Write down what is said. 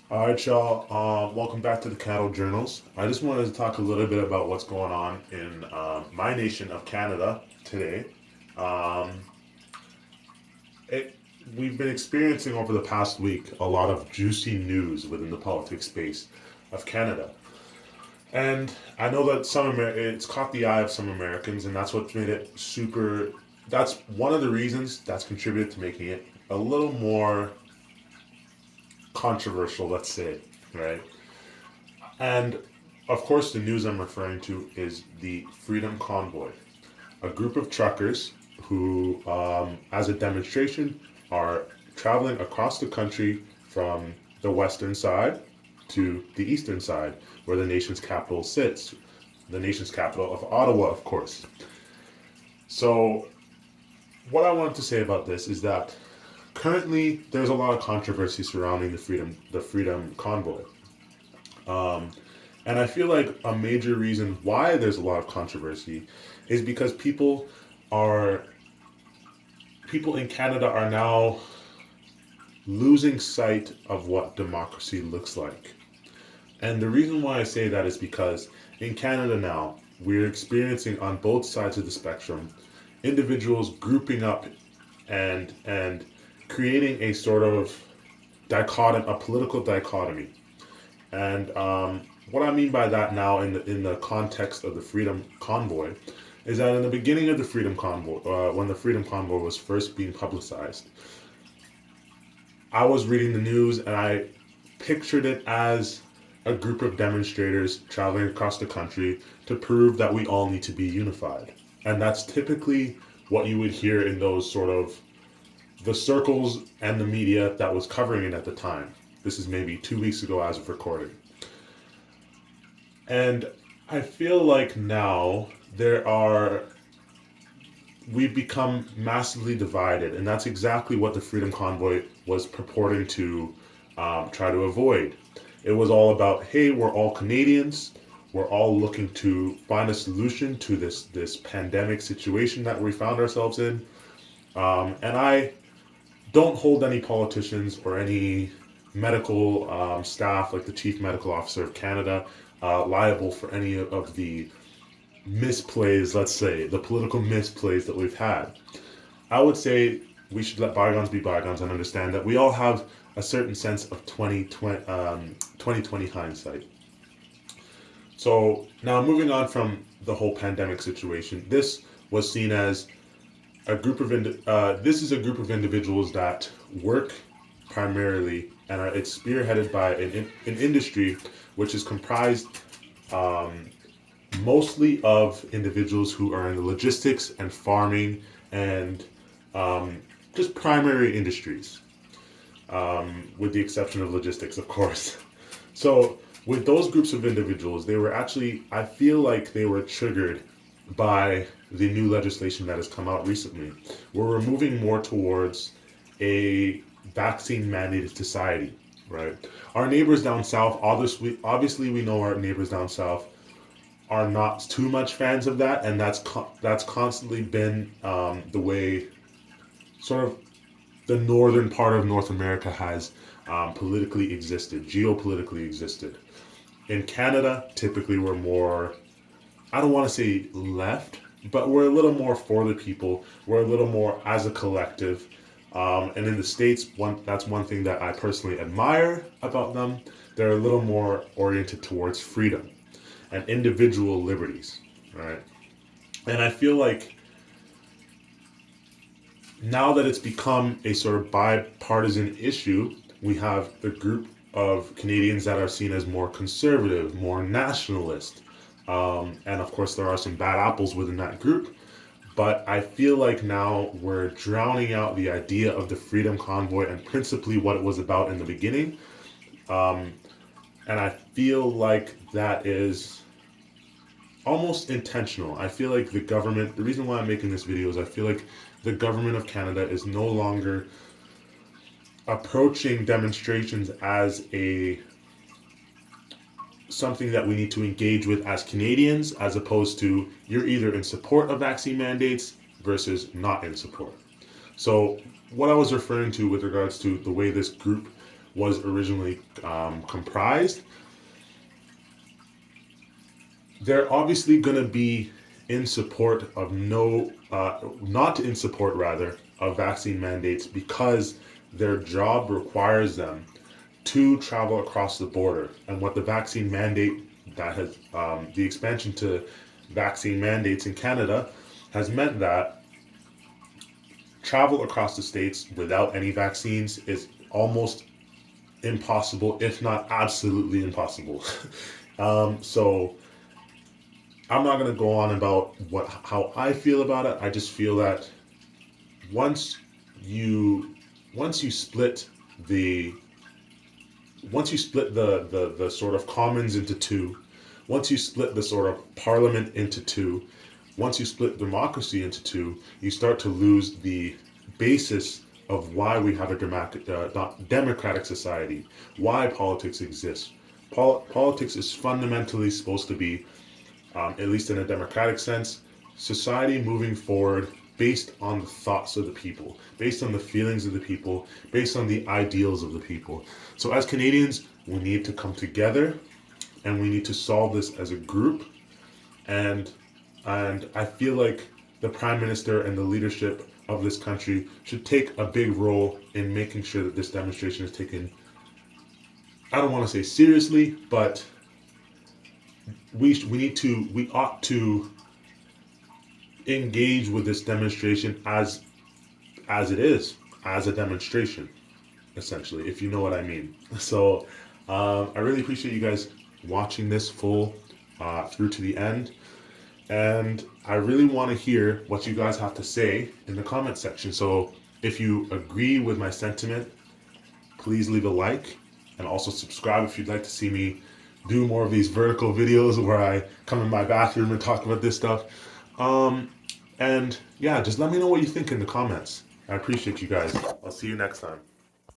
All right, y'all. Welcome back to the Cattle Journals. I just wanted to talk a little bit about what's going on in my nation of Canada today. Um, it, we've been experiencing over the past week a lot of juicy news within the politics space of Canada, and I know that it's caught the eye of some Americans, and that's what's made it super. That's one of the reasons that's contributed to making it a little more controversial. Let's say, right? And of course, the news I'm referring to is the Freedom Convoy, a group of truckers who, as a demonstration, are traveling across the country from the western side to the eastern side, where the nation's capital sits. The nation's capital of Ottawa, of course. So, what I wanted to say about this is that currently there's a lot of controversy surrounding the Freedom Convoy. Um, And I feel like a major reason why there's a lot of controversy is because are people in Canada are now losing sight of what democracy looks like. And the reason why I say that is because in Canada now, we're experiencing on both sides of the spectrum individuals grouping up and creating a sort of a political dichotomy. And what I mean by that now, in the context of the Freedom Convoy, is that in the beginning of the Freedom Convoy, when the Freedom Convoy was first being publicized, I was reading the news and I pictured it as a group of demonstrators traveling across the country to prove that we all need to be unified. And that's typically what you would hear in those sort of the circles and the media that was covering it at the time. This is maybe 2 weeks ago as of recording. And I feel like now we've become massively divided, and that's exactly what the Freedom Convoy was purporting to try to avoid. It was all about, hey, we're all Canadians, we're all looking to find a solution to this pandemic situation that we found ourselves in, and I don't hold any politicians or any medical staff, like the Chief Medical Officer of Canada, liable for any of the misplays, let's say, the political misplays that we've had. I would say we should let bygones be bygones and understand that we all have a certain sense of 2020 hindsight. So now moving on from the whole pandemic situation, this was seen as this is a group of individuals that work primarily, and it's spearheaded by an industry which is comprised um, mostly of individuals who are in the logistics and farming and just primary industries, with the exception of logistics, of course. So, with those groups of individuals, they were actually, I feel like they were triggered by the new legislation that has come out recently, where we're moving more towards a vaccine mandated society, right? Our neighbors down south, obviously we know our neighbors down south are not too much fans of that, and that's constantly been the way sort of the northern part of North America has politically existed, geopolitically existed. In Canada, typically we're more, I don't want to say left, but we're a little more for the people. We're a little more as a collective. And in the States, that's one thing that I personally admire about them. They're a little more oriented towards freedom and individual liberties, right? And I feel like now that it's become a sort of bipartisan issue, we have a group of Canadians that are seen as more conservative, more nationalist. And of course, there are some bad apples within that group. But I feel like now we're drowning out the idea of the Freedom Convoy and principally what it was about in the beginning. Um, and I feel like that is almost intentional. I feel like the reason why I'm making this video is I feel like the government of Canada is no longer approaching demonstrations as a something that we need to engage with as Canadians, as opposed to you're either in support of vaccine mandates versus not in support. So what I was referring to with regards to the way this group was originally comprised, they're obviously going to be in support of not in support rather of vaccine mandates because their job requires them to travel across the border. And what the vaccine mandate that has the expansion to vaccine mandates in Canada has meant that travel across the states without any vaccines is almost impossible, if not absolutely impossible. So I'm not going to go on about how I feel about it. I just feel that once you split the the sort of commons into two, once you split the sort of parliament into two, once you split democracy into two, you start to lose the basis of why we have a democratic society, why politics exists. Politics is fundamentally supposed to be, at least in a democratic sense, society moving forward based on the thoughts of the people, based on the feelings of the people, based on the ideals of the people. So as Canadians, we need to come together and we need to solve this as a group. And I feel like the Prime Minister and the leadership of this country should take a big role in making sure that this demonstration is taken, I don't want to say seriously, but we ought to engage with this demonstration as it is, as a demonstration, essentially, if you know what I mean. So I really appreciate you guys watching this full through to the end. And I really want to hear what you guys have to say in the comment section. So if you agree with my sentiment, please leave a like and also subscribe if you'd like to see me do more of these vertical videos where I come in my bathroom and talk about this stuff. And yeah, just let me know what you think in the comments. I appreciate you guys. I'll see you next time.